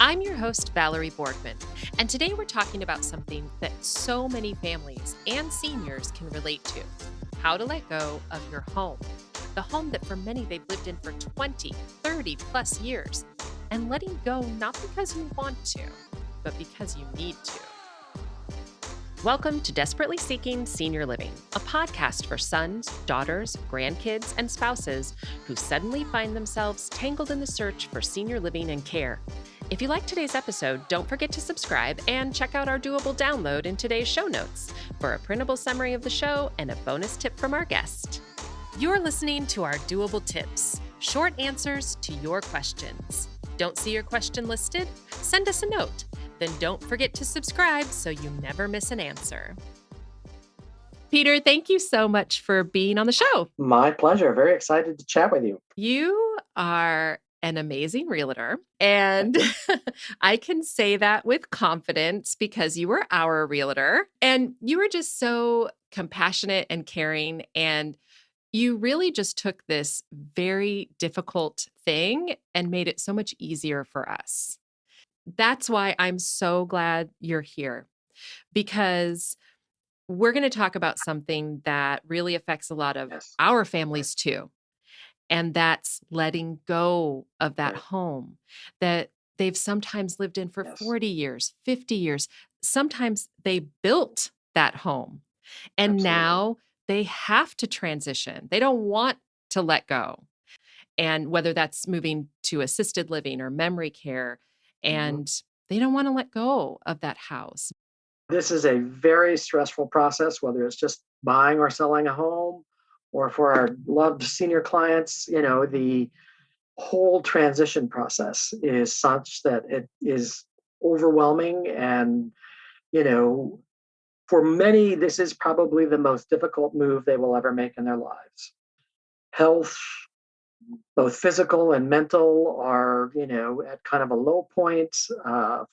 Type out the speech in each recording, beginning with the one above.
I'm your host, Valerie Borgman, and today we're talking about something that so many families and seniors can relate to: how to let go of your home. The home that for many they've lived in for 20, 30 plus years, and letting go not because you want to, but because you need to. Welcome to Desperately Seeking Senior Living, a podcast for sons, daughters, grandkids, and spouses who suddenly find themselves tangled in the search for senior living and care. If you like today's episode, don't forget to subscribe and check out our doable download in today's show notes for a printable summary of the show and a bonus tip from our guest. You're listening to our doable tips, short answers to your questions. Don't see your question listed? Send us a note. Then don't forget to subscribe so you never miss an answer. Peter, thank you so much for being on the show. My pleasure. Very excited to chat with you. You are an amazing realtor, and I can say that with confidence because you were our realtor, and you were just so compassionate and caring, and you really just took this very difficult thing and made it so much easier for us. That's why I'm so glad you're here, because we're going to talk about something that really affects a lot of our families too. And that's letting go of that home that they've sometimes lived in for 40 years, 50 years. Sometimes they built that home and now they have to transition. They don't want to let go. And whether that's moving to assisted living or memory care, and they don't want to let go of that house. This is a very stressful process, whether it's just buying or selling a home, or for our loved senior clients, the whole transition process is such that it is overwhelming. And, for many, this is probably the most difficult move they will ever make in their lives. Health, both physical and mental, are at kind of a low point.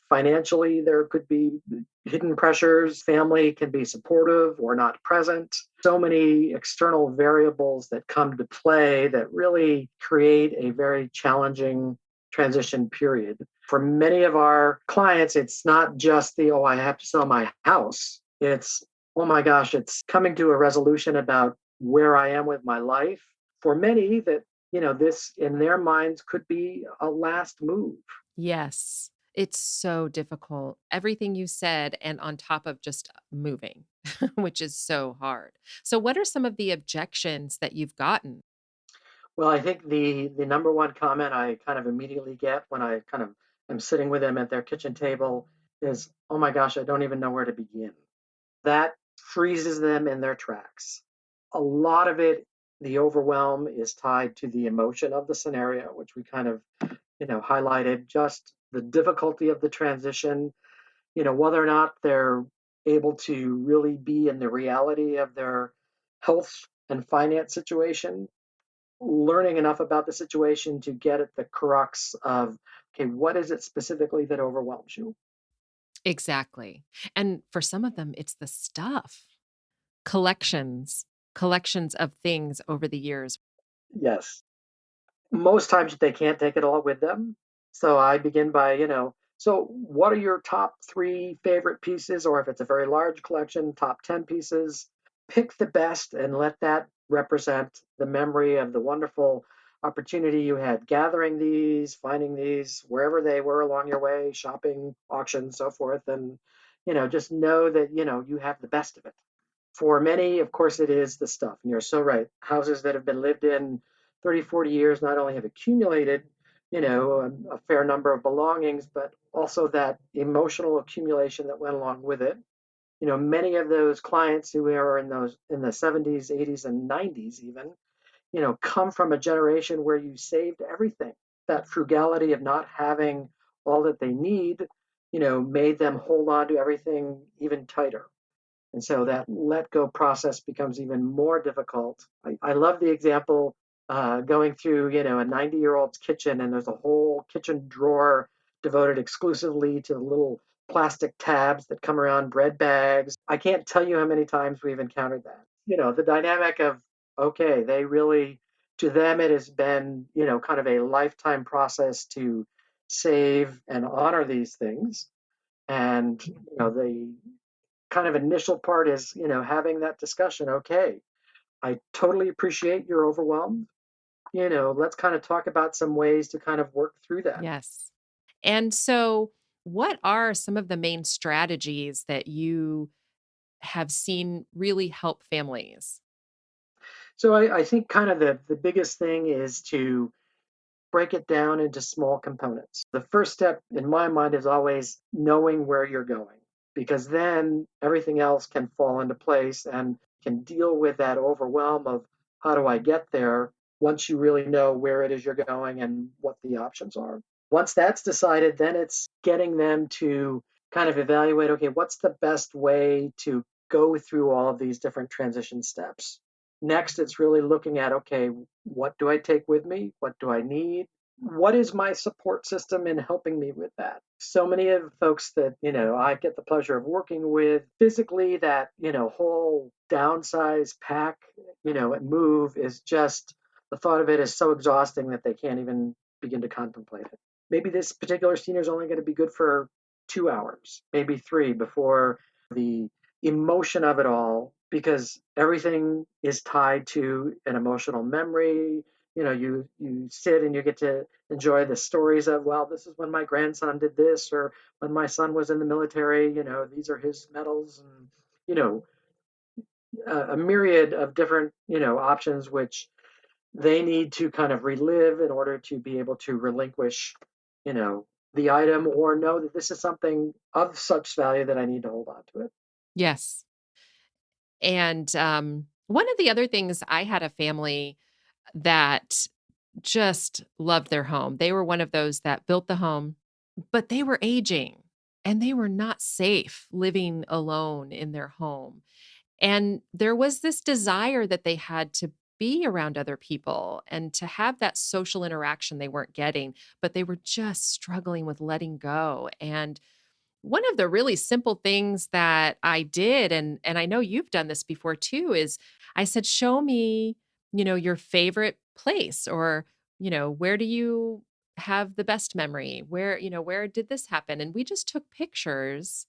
Financially, there could be hidden pressures. Family can be supportive or not present. So many external variables that come to play that really create a very challenging transition period. For many of our clients, it's not just I have to sell my house. It's, oh my gosh, it's coming to a resolution about where I am with my life. For many, that this in their minds could be a last move. Yes, it's so difficult. Everything you said, and on top of just moving, which is so hard. So, what are some of the objections that you've gotten? Well, I think the number one comment I kind of immediately get when I kind of am sitting with them at their kitchen table is, "Oh my gosh, I don't even know where to begin." That freezes them in their tracks. A lot of it, the overwhelm, is tied to the emotion of the scenario, which we kind of, highlighted, just the difficulty of the transition, whether or not they're able to really be in the reality of their health and finance situation, learning enough about the situation to get at the crux of, okay, what is it specifically that overwhelms you? Exactly. And for some of them, it's the stuff, collections of things over the years. Yes. Most times they can't take it all with them. So I begin by, so what are your top three favorite pieces? Or if it's a very large collection, top 10 pieces. Pick the best and let that represent the memory of the wonderful opportunity you had gathering these, finding these wherever they were along your way, shopping, auction, so forth. And, just know that, you have the best of it. For many, of course, it is the stuff. And you're so right. Houses that have been lived in 30, 40 years not only have accumulated, a fair number of belongings, but also that emotional accumulation that went along with it. Many of those clients who are in the 70s, 80s, and 90s even, come from a generation where you saved everything. That frugality of not having all that they need, made them hold on to everything even tighter. And so that let go process becomes even more difficult. I love the example going through, a 90-year-old's kitchen, and there's a whole kitchen drawer devoted exclusively to the little plastic tabs that come around bread bags. I can't tell you how many times we've encountered that. The dynamic of, okay, they really, to them, it has been, kind of a lifetime process to save, and honor these things. And, the kind of initial part is, having that discussion. Okay, I totally appreciate you're overwhelmed. Let's kind of talk about some ways to kind of work through that. Yes. And so, what are some of the main strategies that you have seen really help families? So I think kind of the biggest thing is to break it down into small components. The first step in my mind is always knowing where you're going, because then everything else can fall into place and can deal with that overwhelm of how do I get there once you really know where it is you're going and what the options are. Once that's decided, then it's getting them to kind of evaluate, okay, what's the best way to go through all of these different transition steps? Next, it's really looking at, okay, what do I take with me? What do I need? What is my support system in helping me with that? So many of the folks that, I get the pleasure of working with physically, that, whole downsize pack, and move is just, the thought of it is so exhausting that they can't even begin to contemplate it. Maybe this particular senior is only going to be good for 2 hours, maybe three, before the emotion of it all, because everything is tied to an emotional memory. You sit and you get to enjoy the stories of, well, this is when my grandson did this, or when my son was in the military, these are his medals, and you know a myriad of different options which they need to kind of relive in order to be able to relinquish you know the item, or know that this is something of such value that I need to hold on to it. Yes. And one of the other things, I had a family that just loved their home. They were one of those that built the home, but they were aging and they were not safe living alone in their home. And there was this desire that they had to be around other people and to have that social interaction they weren't getting, but they were just struggling with letting go. And one of the really simple things that I did, and I know you've done this before too, is I said, "Show me, your favorite place, or, where do you have the best memory? Where did this happen?" And we just took pictures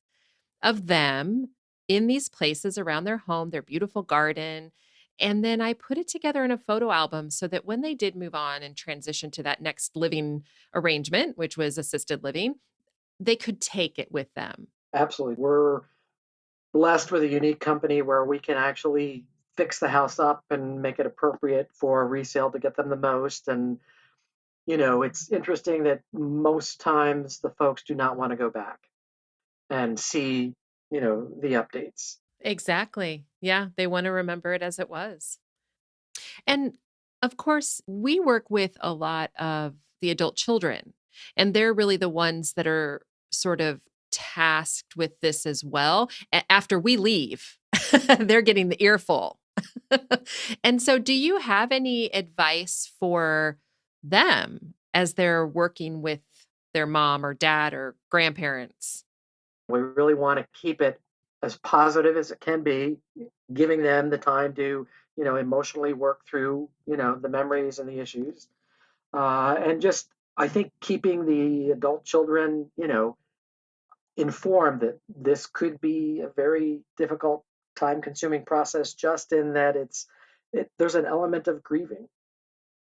of them in these places around their home, their beautiful garden. And then I put it together in a photo album so that when they did move on and transition to that next living arrangement, which was assisted living, they could take it with them. Absolutely. We're blessed with a unique company where we can actually fix the house up and make it appropriate for resale to get them the most. And, it's interesting that most times the folks do not want to go back and see, the updates. Exactly. Yeah, they want to remember it as it was. And of course, we work with a lot of the adult children, and they're really the ones that are sort of tasked with this as well. After we leave, they're getting the earful. And so, do you have any advice for them as they're working with their mom or dad or grandparents? We really want to keep it as positive as it can be, giving them the time to, emotionally work through, the memories and the issues. And just, I think, keeping the adult children, informed that this could be a very difficult, time consuming process, just in that there's an element of grieving.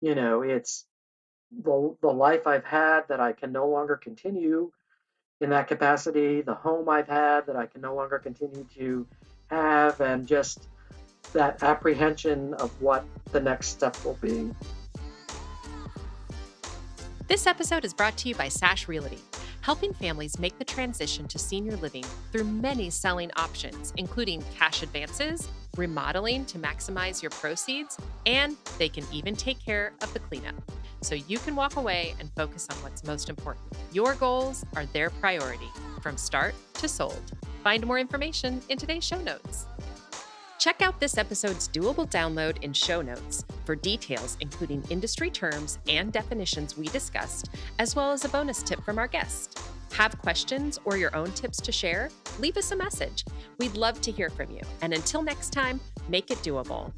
It's the life I've had that I can no longer continue in that capacity, the home I've had that I can no longer continue to have, and just that apprehension of what the next step will be. This episode is brought to you by Sash Realty, helping families make the transition to senior living through many selling options, including cash advances, remodeling to maximize your proceeds, and they can even take care of the cleanup. So you can walk away and focus on what's most important. Your goals are their priority from start to sold. Find more information in today's show notes. Check out this episode's doable download in show notes for details, including industry terms and definitions we discussed, as well as a bonus tip from our guest. Have questions or your own tips to share? Leave us a message. We'd love to hear from you. And until next time, make it doable.